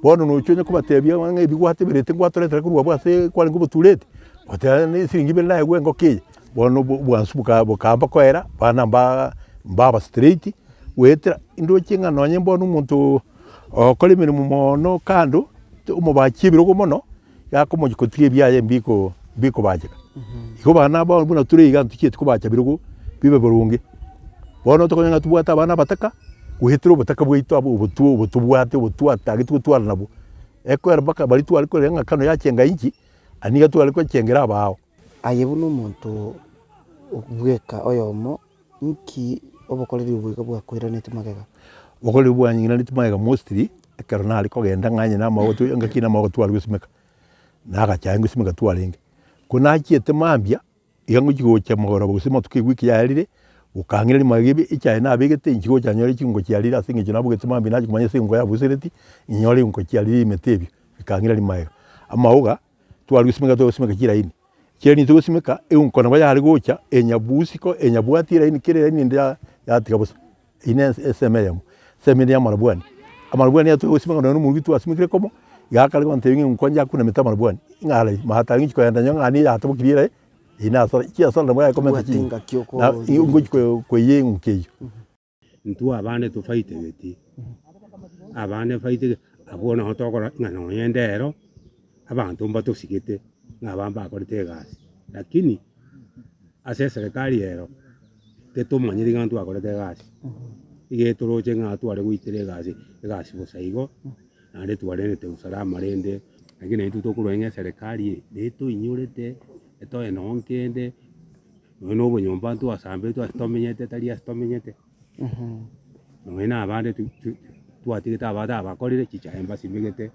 H: bono nucyo kubatebya wange bigwateberete ngwatoretera kurwa bwase kwari ngubuturete batane siringi bele naye gwengo kiye bono bwansubuka bukamba kwera bana mbaba street wetera indo kinga nonye mbona umuntu okole mirimo mono kando umubakibiro gumono yakomoje kotiye byaye mbiko bajeka iko bana ba buna turiga tukite kubacha birugo bibe burungi bono tokonyanga tubwata abana bataka guhitira ubutaka bwito abo ubutubwate ubutwata gitutwara nabo eko erbaka bali twari ko renga kano yacenga inki aniga twari ko cengera abaho
F: ayebu n'umuntu ubweka oyomo nki obokoreri ubweka bwa kwiranete magega
H: bokoreri bwa nyina nitmagega mostly ekero nali ko genda nganye na magoto ngakina magoto ari gusimeka naga cyangu simeka twaringe kuna kiete mambia yangu kigocha magora gusima tukigwiki yarire ukangire magibi icyaye nabigete inkigo cyanyore kingo cyarira asinge kinabugete mambi naje kumanya singo yabusereti inyore ngo cyarire imetebyo ikangire limaye amahuga twari gusimeka to gusimeka kiraini cyeni to gusimeka unkona bayari gocha enyabusiko enyabwatira ini kirera ini ndia yatika busa ine SMM semenya marabwani amarabwani yato gusimeka no mu bitu asimikire komo yakale ko ntebingi nkonja kuna meta marabwani ngale mahata ngi ko yanda nyanga ani yatabukirire ina sala kia sala mwa komenta
F: tinga kyoko
H: na ingo ko yengu keyo
I: ntu abane to fight beti abane fight abona hotokora ngano yendero abantu mbato sikete ngabamba akorete gasi lakini ase serikali yero tetomanyiri ngantu akorete gasi igetoroche ngatu ari guitire gasi bosaigo ande tuarene te usalama rende lakini itu tokurwenga serikali leto inyorete eto enonkende no bonyomba tu asambe tu astomenyete tali astomenyete no ina abande tu atigeta abada abakorire chicha embassy migete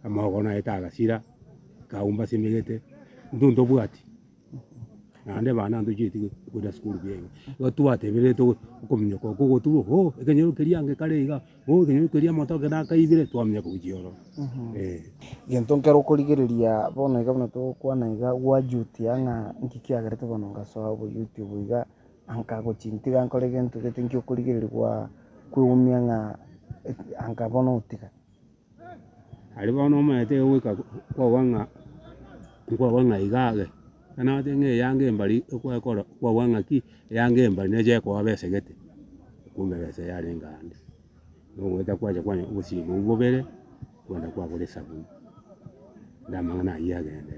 I: amagona etagasira kaumba simigete ndundo bwati ande bana ndujiti kuda school byengo yo tu atebere to komnyo ko tu ho ekenyo keriange karega ho ekenyo keria motoke na kaibire twamnya kujioro
F: gentonkero kurigereria bono igabona to kwana iga wajuti anga nkikiagerete bono ngaso abo YouTube iga anka go chintiga nkore gento getenkyo kurigereria kwumya nga anka bono utika
I: ali bono mete wika kwa wanga igage kana tenge yange mbali kwa kora kwa wanga ki yange mbali neje kwa besegete kumbe bese yari ngande no weta kwaje kwanya usimu ubobere kwenda kwa kule sabu ndamana yagende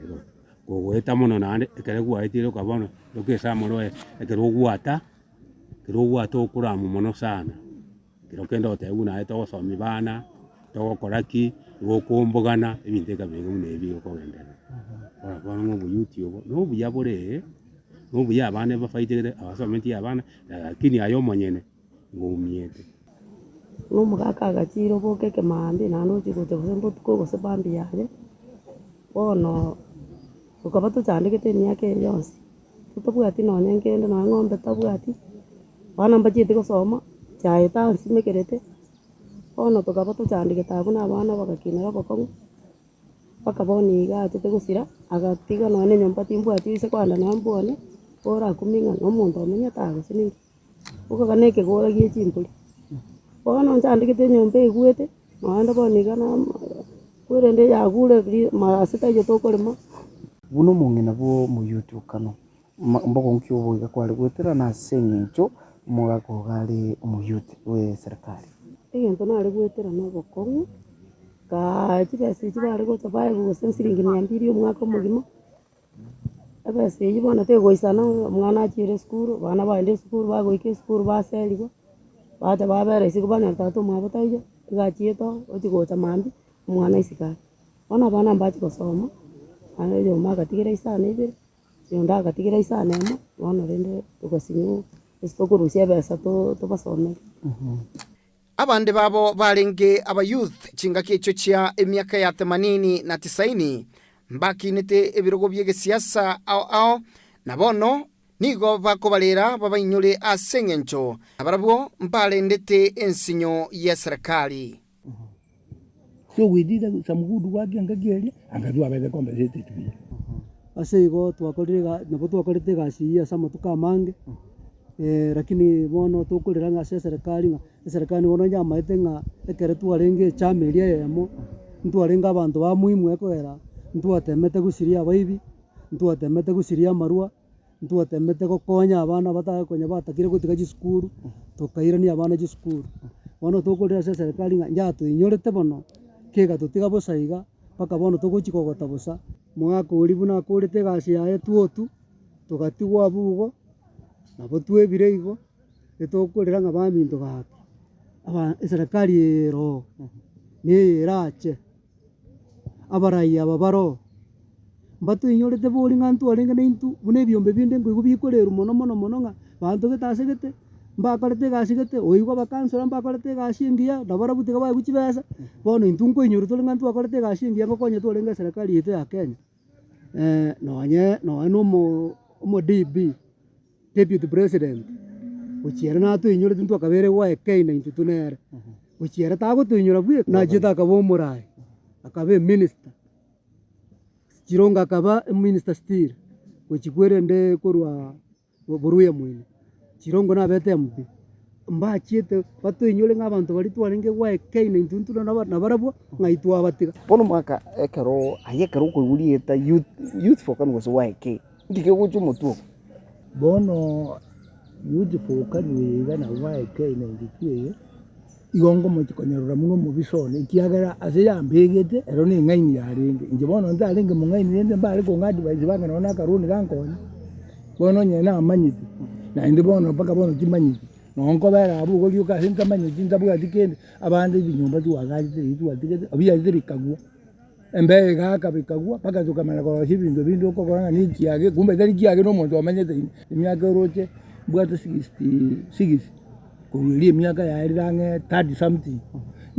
I: ko weta mono nande ekere kwa itiro kabono lokesa moroe ekero gwata okuramu mono sana kiro kendo te una eto somi bana to koraki gokumbugana ebinteka bingu nebi okogendera bano mu YouTube no buyabore no buyabane bafaitire abasomenti abana lakini ayo monyene ngomiete
K: no mugaka gachiro boke ke mambi na no chigo tembo tuko gose bambi yaje bono ukaba tucandikete myake yonse tutobwati no nyengende no ngombe tabwati bana mbachite gusoma cyaye tansi mekerete bono tukaba tucandikete abuna abana bagakinira bokongo bakaboni gatete gusira agatiga none nyomba timbwati ise kwanda nambone ora kuminga no muntu omenya tago siningi uko kaneke gora gie chimpuli bono ncandikete nyombe igwete noenda boniga na kurende yagure masita yo tokorema
F: buno mungina bo mu YouTube kano mboko nkyo boiga kwali gwetera na senyencho mugako gali mu YouTube we serikali
K: egento nari gwetera no bokongo ka chibese chibare go tabaye go sensiringi 200 umwaka mugima abese yibona te go isana mwana achire skuru bana baende skuru bago ike skuru baseligo bata babere sikubana tato mwabatayo gachieto ochigocha mambi mwana isikara ona bana mbachi gosoma ana yo magatigera isana ibere yo ndagatigera isana emo bona rende tugasinyo istokurusia besa to basomera
B: abandi babo barenge aba youth chinga kicho chia emyaka ya 80 na 90 mbaki nete ebirogo byege siasa ao na bono nigo bakobalera babainyure asengencho abarabo mbalendete ensinyo ya serikali
J: so we did some good work ngageli angadwa bede compensate tubi
G: ase igo twakorire nabo twakorite gasi ya sama tukamange lakini bono tukurira nga serikali nga serikali bono nyamaete nga ekere twarenge chama eria yemo ntwarenga abantu ba muhimu ekogera ntwatemete gusiria abaibi ntwatemete gusiria amarua ntwatemete gokonya abana batakonya batakire gutiga gisukuru tukairania abana gisukuru bono tukurira serikali nga njatwinyorete bono kega tutiga bosaiga paka bono tuguchikogota busa mwaka uri buna akurite gasi yae tuotu tugatigwa bugo nabo twebire igo etokorera nga baminto gake aba serikali ero ni irache abarai ababaro mbatu inyorete bori ngantu arenga n'intu bune byombe binde ngo bikureru mono nga bantu getasegete mbakorete gasigete oigwa bakansora mbakorete gasingia nabara butiga baye guchibesa bono intunko inyuru tole ngantu akorete gasingia ngokonye torenga serikali yetu ya Kenya no DB Deputy President uchiera na tu inyuru tuntu akabere wa YOUTHS nere uchiera tago tu inyura bwe na jita akabo murai akabe minister Chironga akaba minister still uchikwere nde korwa boruya mwini Chirongo na bete mbi mba chiete batu inyure ng'abantu bari twarenge YOUTHS na barabo ngaitwa batiga
F: bono mwaka ekero ayekero kugurieta youth for Kanu gose YK ngike guchu mutu
J: bono youth for Kanu na YK92 igongo mutikonyerura muno mubisone ikiagara ase yambegete ero ni ngaini yarenge nje bono ndarenge mu ngaini nende mbale ko ngadi baje banga nona karuni kankoni bono nyena amanyiti na indi bono paka bono kimanyiti nonko bera abu ko yuka hinta manyiti ndabuga dikende abandi binyumba tuwagaje tuwatigete abiya zirikagwa embe gaka bikagwa paka tukamera ko hibindu bindu ko koranga ni kiage kumbe dari kiage no muntu amanyete imyaka roche bwato 66 kuwili miaka ya irange 30 something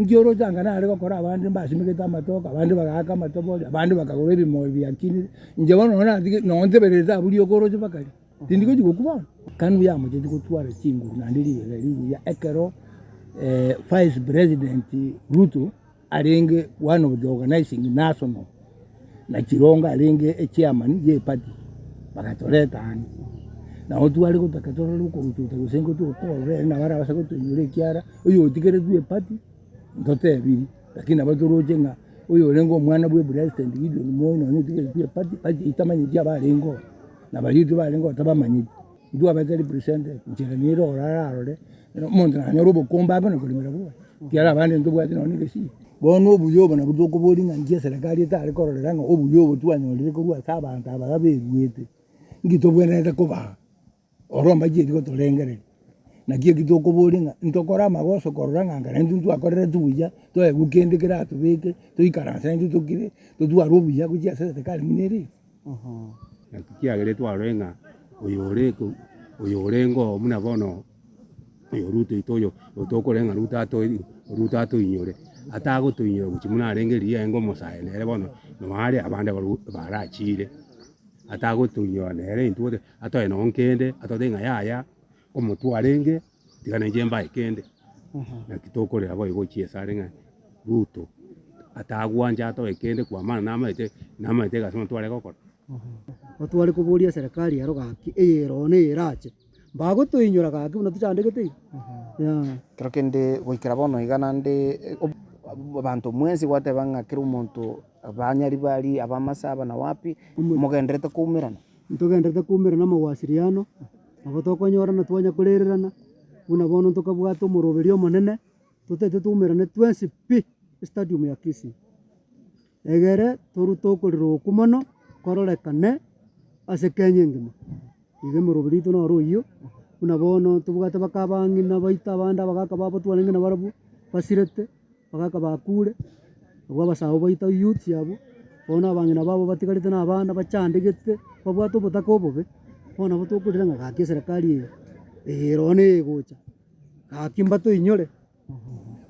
J: ngioro janga na ariko kora abandi mbasimiketa amatoka abandi bagaka amatobo abandi bakagore bimoyo byakini nje bono na nonze bereza buli okoroje bakali tindiko jikukuba Kanu ya muje jikutwara chingu na ndiri ya ekero Vice President Ruto arenge one of the organizing national na Chironga arenge chairman ye party bakatoleta ani na otu ari kutakatoro luko rututa gusengo tu ko na bara basa ko tunyure kiara uyo utikere tu party ndote biri lakini abatoro jenga uyo lengo mwana bwe president video ni moyo no utikere tu party itamanyi dia barengo na balitu barengo tabamanyi ndu abatari president nchiraniro orararore monta na nyorobo komba bano kulimera bwa kiara bande ndu bwa no nigesi bono obuyobo na butoko bolinga ngie serikali etari kororera ngo obuyobo twanyolire ko rwa sabanta ababegwete ngitobwenete kuba oromba jiri ko tolengere na gie kitoko bolinga ntokora magoso kororanga ngara ndu akorere tuya to egukendekera tubeke to ikaransa ndu tokire to duaro buya kujia serikali mineri na kiagere twarenga oyorengo muna bono Ruto itoyo otokorenga Ruto ato inyore atago to inyore kuchimuna arengeria ngo mosae nere bono no hari abande barachire atago to inyore nere intude ato eno nkende ato denga yaya omutu arenge tigana jemba ikende na kitokorera boy gochiesa arenga Ruto atagwanja ato ikende kwa mana namaite gasoma tware gokora
G: otware kuburia serikali aro gaki ero ne irache bago to inyora gaki una tuchandegete
F: creo que nde goikera bono igana nde abantu mwenzi wate banga kira umuntu abanyari bari abamasaba na wapi mugenderete kumirana
G: ntugenderete kumirana mawasiliano abo tokonyorana twanya kurererana una bono tukabwata umuroberio munene tutete tumirane 20p stadium ya Kisii egere torutokorero kumono kororekane ase Kenya ngima ige muroberio to no royo una bono tubwate bakabangi na baita banda bagaka babo twanenge na barabu basirete bagaka bakure abo basabo baita youths yabo bona bangi na babo batigarite na abana bachandegete babwato butakobobe bona botokurira nga gaki serikali erone gocha gaki mbato inyore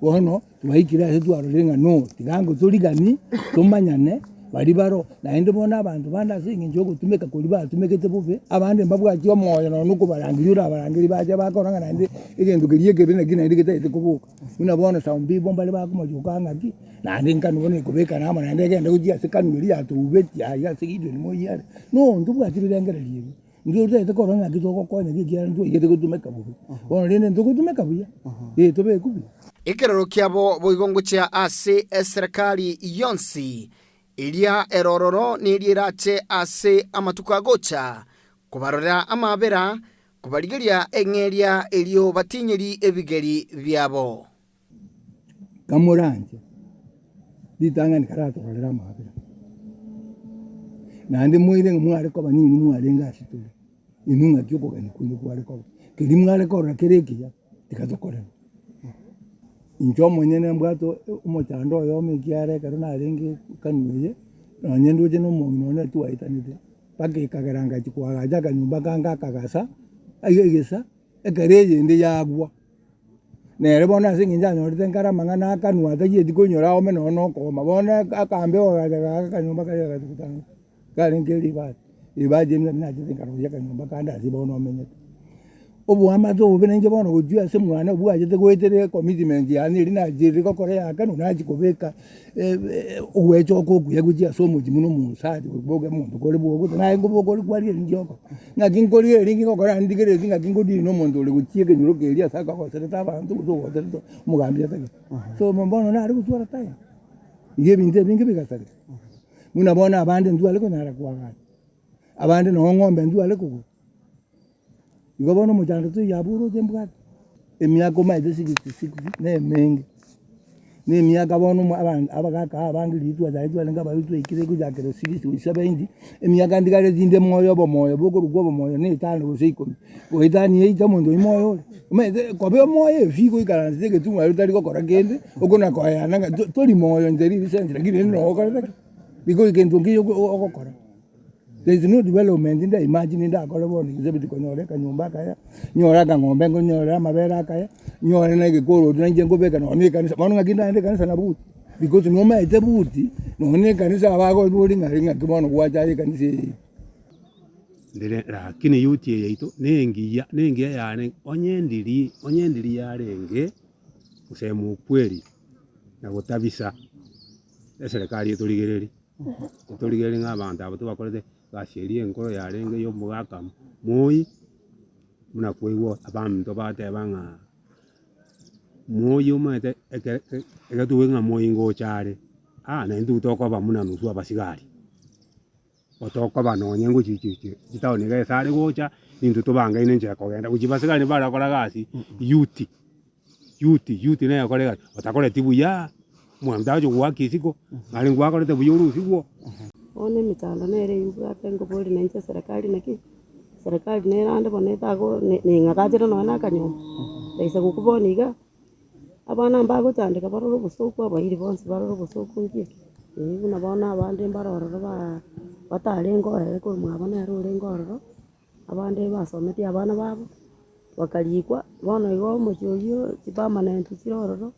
J: bono twaikira ase twarorenga no tigango turigani tumanyane bari baro na ende bona abantu banda singi njogo tumeka kuri ba tumekete bube abandi mbabwa cyo moyo no nuko barangirira abarangiri baje bakoranga na ende igendo giriye gebena gina ende gete kubuka una bona saumbi bomba le bakuma jukanga ki na ende nkanu bone kubeka na ama na ende gende kujia sekanu iri atu ubeti ya sigidwe ni moyare no ndubwa tirengere liye ndio rete korona kitoko konya gikia ndio igete gutumeka bubu bono rene ndio gutumeka buya tobe kubi
B: ikirero kiabo boigongo cia ase serikali yonsi iria erororo ni rirache ase amatuka gocha kubarora amabera kubarigeria engeria elio batinyeri ebigeri byabo
J: kamoranje ditangani karato rolera amabera nandi muire mware ko banini mware ngasitule inunga kyoko gani kunyu kware ko kiri mware ko rakerekia tikatokora injo monyene mbwato umotando yo mekiare karona rengi kanuye no nyendo je no mono na tu aitanite pake kagaranga chikwaga jaga nyumba kanga kagasa ayegesa ekereje ndi yagwa nere bona singinja nyorite ngara mangana kanwa taje dikonyora ome no ko mabona akambe ogaga kanyumba kaya tukutanga karengeli ba ibaje na je ngaro ya kanyumba kanda sibona omenye obu amato benenge bono gujua se mwana obu aje tegwetere commitment yani rina jiri ko korea kanu naji kobeka uwecho ko kuya gujia so muji muno musadi boge muntu kole bogo na ngo kole kwari njoko na kinkori ringi ko kora ndigere ringa kinkodi no muntu le guchiege nyuro geria saka ko sereta bantu ko to mugambia take so mbono na ari kutwara taya iye binte binge bikasare muna bona abande ndu ale ko nara kwa abande no ngombe ndu ale ko Igobono mujando tu yaburo jembwa. Emiago maide sigiti ne mengi. Ne emiaga bono abagaka abangiri tu azaitwa lenga bayitu ikire kujakere sigiti 70. Emiaga ndigare zinde moyo boko rugo moyo ne tano gusiko. Oitani eita mondo imoyo. Me kobe moyo figo ikaranze ke tu mayo tari ko koragende ogona ko yana tori moyo nderi bisendira gire no okora. Bigo ikentungi okokora. There is no development in the imagine in the Colorado, exhibit Conyoreka, Nyumbaka, Nyoraka, Ngombengo, Nyora, Mavera, Nyor and I go to go back and only can one again and a boot. Because no matter booty, no one can say about boarding a ring at one what I can say.
I: The Kini Yuti, Nengi, Nengi, Onyendiri Yarenge, Usemu Query, Nagotabisa, that's a carrier to Ligeri. Getting abantu abatubakorete basherie enkoro yarenge yo mugaka moyi muna kwewo abantu batebanga moyi umete ekatuwenga moyi ngochare na ndu tokoba muna nusu abasigari otokoba nonyengo chichichi chitaone ga sare gocha nindu tobanga ine nje kogenda kuchibasigari barakora gasi yuti na yakorega otakore tibu ya mwamdajo gwakisiko ngari ngwakorete buyuru siko
K: one mitando nere yuga tengo boli na nche serikali naki serikali nera ande boneta go ni ngakajira no na kanyo leisa kukuboniga abana mbago tandika baroro busoku abahiri bonse baroro busoku nki na bona abande baroro batare ngorere ko mwabana rure ngororo abande basometi abana babo bakalikwa bona igo mojoyo permanent kirororo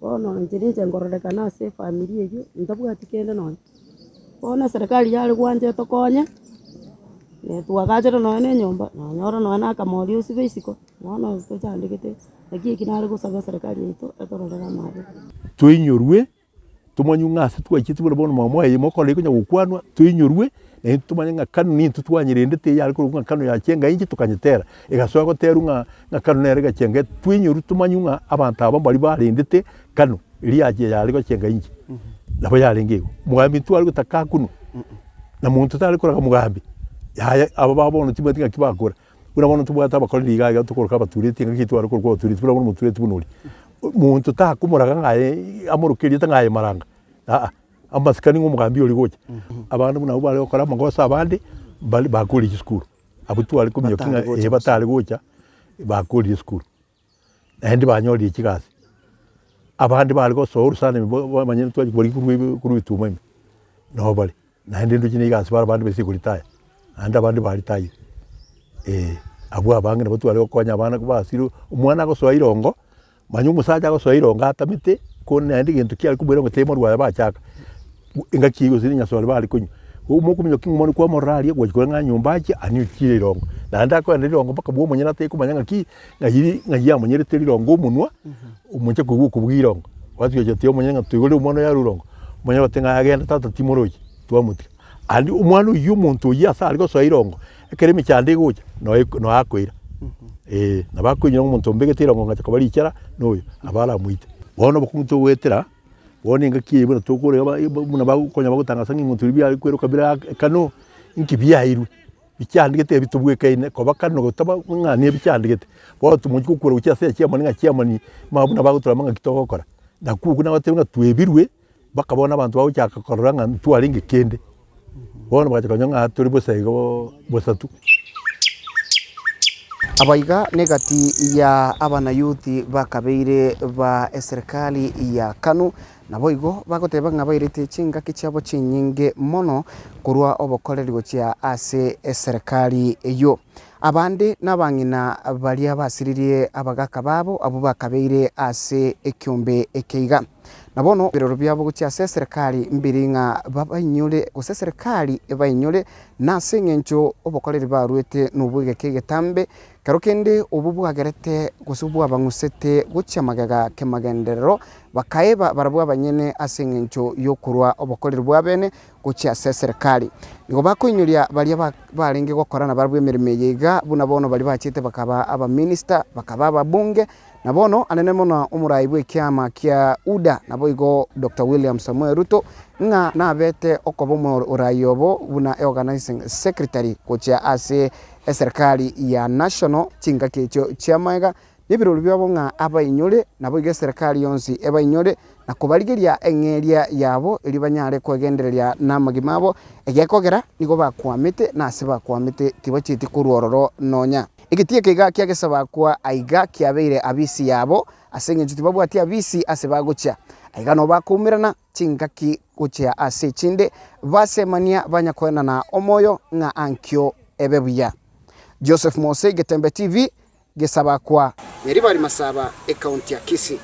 K: bona njirije ngororeka na se familia yo ndabwati kende no bona serikali yali kwanje tokonya ne tuagajero no ne nyomba no nyoro no na kamori usibisiko bona tochandikete naki kinari gusaba serikali yetu etororera mabe
H: tuinyorwe tumanyungasa twakiti bura bona mama ye moko leko nyagukwanwa tuinyorwe na tumanya kanu ni tutwanyirende te yali ko kanu ya cyenga inji tukanyitera igasoya ko terunga kanu nere ga cyenga twinyoru tumanyunga abantu aba bari barindete kanu iri yaje yali ko cyenga inji nabo yarengego mugambi twali gutaka kuno na muntu tali kora mugambi ya aba babona tibatinga kibakora urabona tubwata bakora liga tukora baturete ngiki twari ko turite urabona muturete bunuri muntu takumuraga ngaye amurukiri tangaye maranga amasikani ngumugambi uri gocha abantu nabo bari bakora amagosa abandi bali bakuri iskuru abutwali kumyokinga batali gocha bakuri iskuru ndi banyori ikigasi abandi bali go sohuru sana bamanyene twaje bari kuri bituma no bali ndi ndukine igasi abandi bese kuri taya abandi bali tayi abo abange nabo twali konya abana kubasiru umwana go soirongo manyu musaja go soirongo atamite kone ndi gintu kyali kubwera ngo temo rwa bachaka ingakigo ziri nyasole bali kunyu umukumyo kingo kwa morali gwe kwa nyumba ki anyukire rongo na ndako ndirongo paka bwo munyana te kumanya ki ngayiri amunyere te rongo munwa umunche kubwirongo watyo je te munyanga tuyole umono ya rurongo munya batenga agenda tata timoroji twamuti andi umwana uyu muntu yasa ariko so irongo ekeremi cyande guja no akwira nabakwinyira umuntu mbegete irongo ngacha kabari icyara noyo abara muite bono bakuntu wetera bone ngakiye buna tokore buna bakonya bagutanga sangi muntu biya kweruka bira kano inkibya irwe bicyandikete bitubwe kaine ko bakano gutaba ngani bicyandikete bo tumunyi kukura ucyase cyamani ngacyamani mabuna bagutura manga kitokora ndakugu nabatemwe twebirwe bakabona abantu bawo cyakakorora nga twaringe kende bona bakakanya nga turi bosego bosatu
B: abaiga negati ya abana youth bakabeire ba serikali ya Kanu nabo igo bagoteba nga bairite chinga kichabo chinyinge mono kurwa obokoreri gochia ase serikali eyo abandi nabangina bali abasiririe abagaka babo abo bakabeire ase ekyombe ekeiga nabono biroro byabo gochia ase serikali mbiringa babainyure gose serikali ebainyure nase ngencho obokoreri barwete nubwege kegetambe karokende obubwagerete gosubwa abangusete gochia magaga kemagenderero bakaeba barabwa abanyene ase ngencho yokurwa obokoreri bwabene gochia ase serikali nigo bakuinyuria bali barenge gokorana barabwe emirimo yiga buna bono bali bachite bakaba aba minister bakaba ababunge nabono anene mono umurai bwe kyama kya UDA nabo igo Dr. William Samuel Ruto nga nabete okobomo urayobo buna organizing secretary gochia ase serikali ya national chinga kecho chiamaiga nibirulu byabo nga abainyure nabo ige serikali yonsi ebainyure na kubaligiria engeria yabo eli banyare kwegendereria namagimabo egekogera nigo bakwamite na siba kwamite tibachiti kurororo nonya igitie kiga kyagesaba kwa aiga kyabeire abisi yabo asenge njuti babu ati abisi asebagocha aiga no bakumirana chinga ki gocha ase chinde basemania banyakwena na omoyo nga ankyo ebebuya Joseph MOSE Getembe TV gesaba kwa Meribali Masaba account ya Kisi.